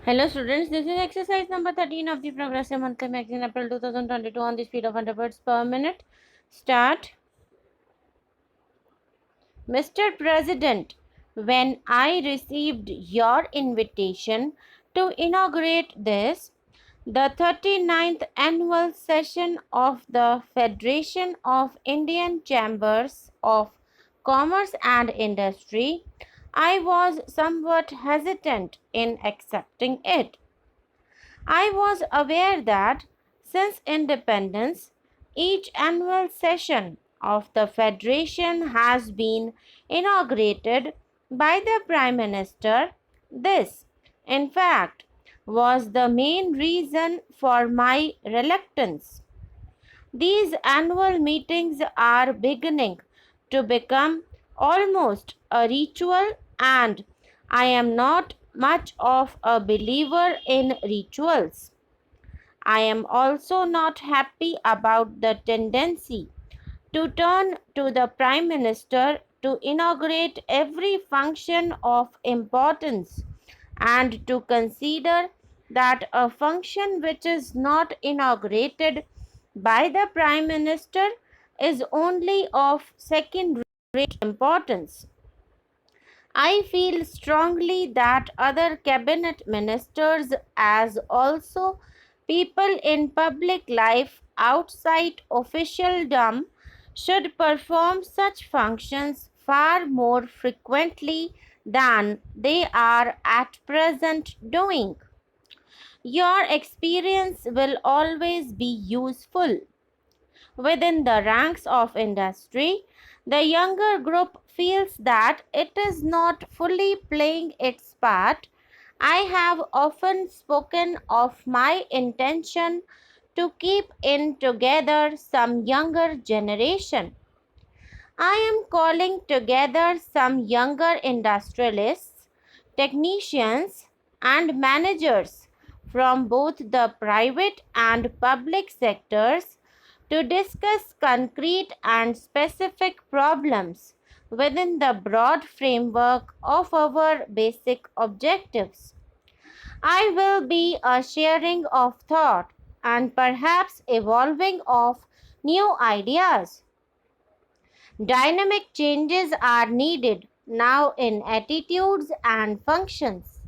Hello students, this is exercise number 13 of the Progressive Monthly Magazine, April 2022, on the speed of 100 words per minute. Start. Mr. President, when I received your invitation to inaugurate the 39th annual session of the Federation of Indian Chambers of Commerce and Industry, I was somewhat hesitant in accepting it. I was aware that since independence, each annual session of the Federation has been inaugurated by the Prime Minister. This, in fact, was the main reason for my reluctance. These annual meetings are beginning to become almost a ritual, and I am not much of a believer in rituals. I am also not happy about the tendency to turn to the Prime Minister to inaugurate every function of importance and to consider that a function which is not inaugurated by the Prime Minister is only of second rate importance. I feel strongly that other cabinet ministers, as also people in public life outside officialdom, should perform such functions far more frequently than they are at present doing. Your experience will always be useful. Within the ranks of industry, the younger group feels that it is not fully playing its part. I have often spoken of my intention to keep in together some younger generation. I am calling together some younger industrialists, technicians, and managers from both the private and public sectors to discuss concrete and specific problems within the broad framework of our basic objectives. I will be a sharing of thought and perhaps evolving of new ideas. Dynamic changes are needed now in attitudes and functions.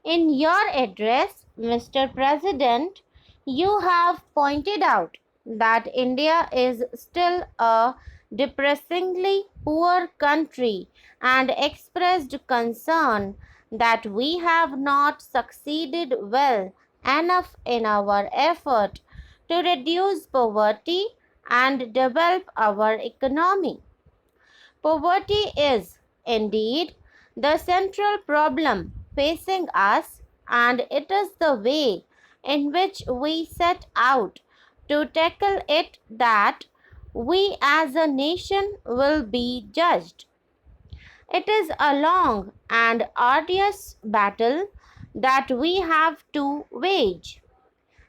In your address, Mr. President, you have pointed out that India is still a depressingly poor country and expressed concern that we have not succeeded well enough in our effort to reduce poverty and develop our economy. Poverty is, indeed, the central problem facing us, and it is the way in which we set out to tackle it that we as a nation will be judged. It is a long and arduous battle that we have to wage.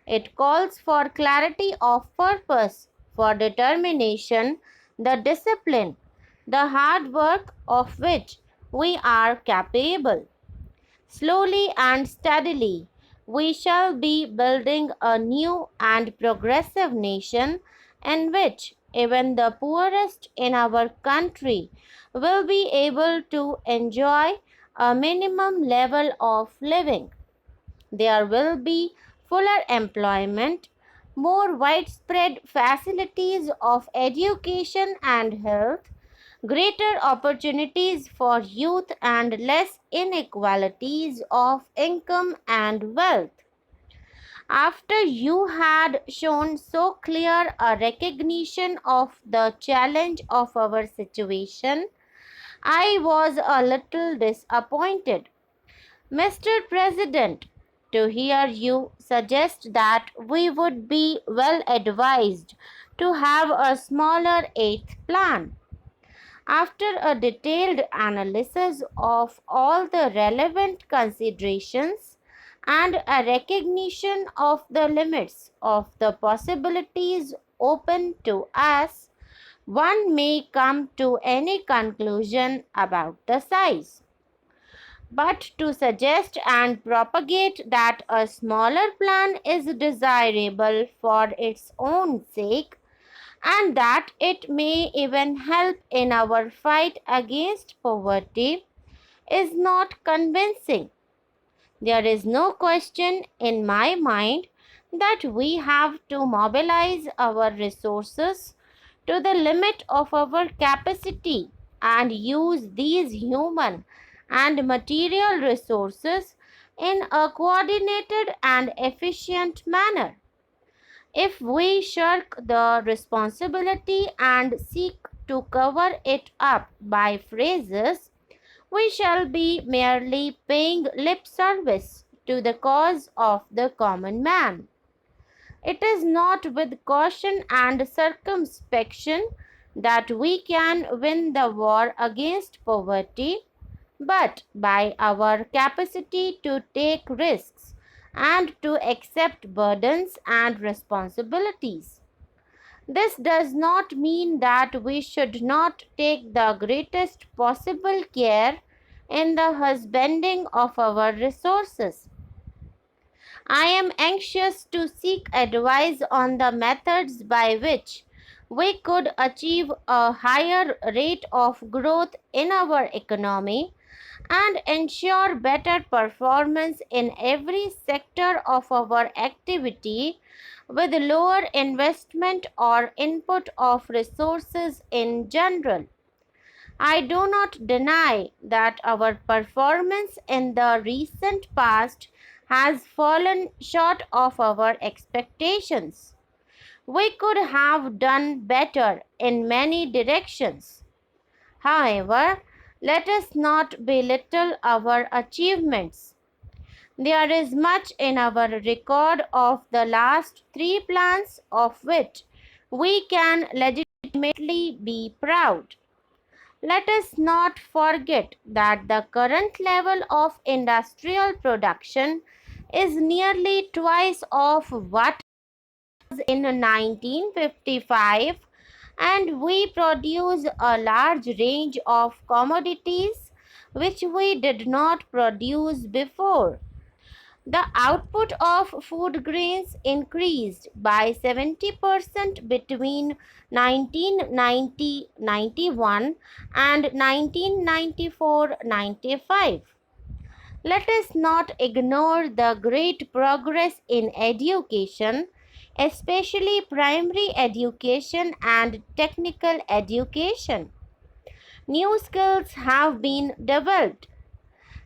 It calls for clarity of purpose, for determination, the discipline, the hard work of which we are capable. Slowly and steadily, we shall be building a new and progressive nation in which even the poorest in our country will be able to enjoy a minimum level of living. There will be fuller employment, more widespread facilities of education and health, greater opportunities for youth, and less inequalities of income and wealth. After you had shown so clear a recognition of the challenge of our situation, I was a little disappointed, Mr. President, to hear you suggest that we would be well advised to have a smaller eighth plan. After a detailed analysis of all the relevant considerations and a recognition of the limits of the possibilities open to us, one may come to any conclusion about the size. but to suggest and propagate that a smaller plan is desirable for its own sake and that it may even help in our fight against poverty is not convincing. There is no question in my mind that we have to mobilize our resources to the limit of our capacity and use these human and material resources in a coordinated and efficient manner. If we shirk the responsibility and seek to cover it up by phrases, we shall be merely paying lip service to the cause of the common man. It is not with caution and circumspection that we can win the war against poverty, but by our capacity to take risks and to accept burdens and responsibilities. This does not mean that we should not take the greatest possible care in the husbanding of our resources. I am anxious to seek advice on the methods by which we could achieve a higher rate of growth in our economy and ensure better performance in every sector of our activity with lower investment or input of resources in general. I do not deny that our performance in the recent past has fallen short of our expectations. We could have done better in many directions. However, let us not belittle our achievements. There is much in our record of the last three plans of which we can legitimately be proud. Let us not forget that the current level of industrial production is nearly twice of what was in 1955, and we produce a large range of commodities which we did not produce before. The output of food grains increased by 70% between 1990-91 and 1994-95. Let us not ignore the great progress in education, especially primary education and technical education. New skills have been developed.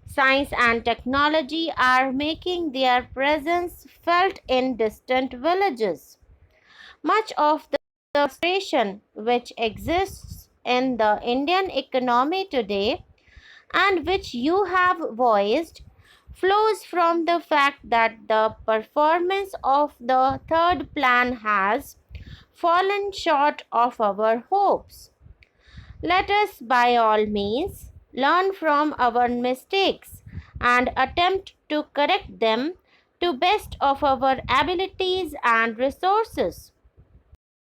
Science and technology are making their presence felt in distant villages. Much of the frustration which exists in the Indian economy today and which you have voiced flows from the fact that the performance of the third plan has fallen short of our hopes. Let us by all means learn from our mistakes and attempt to correct them to best of our abilities and resources.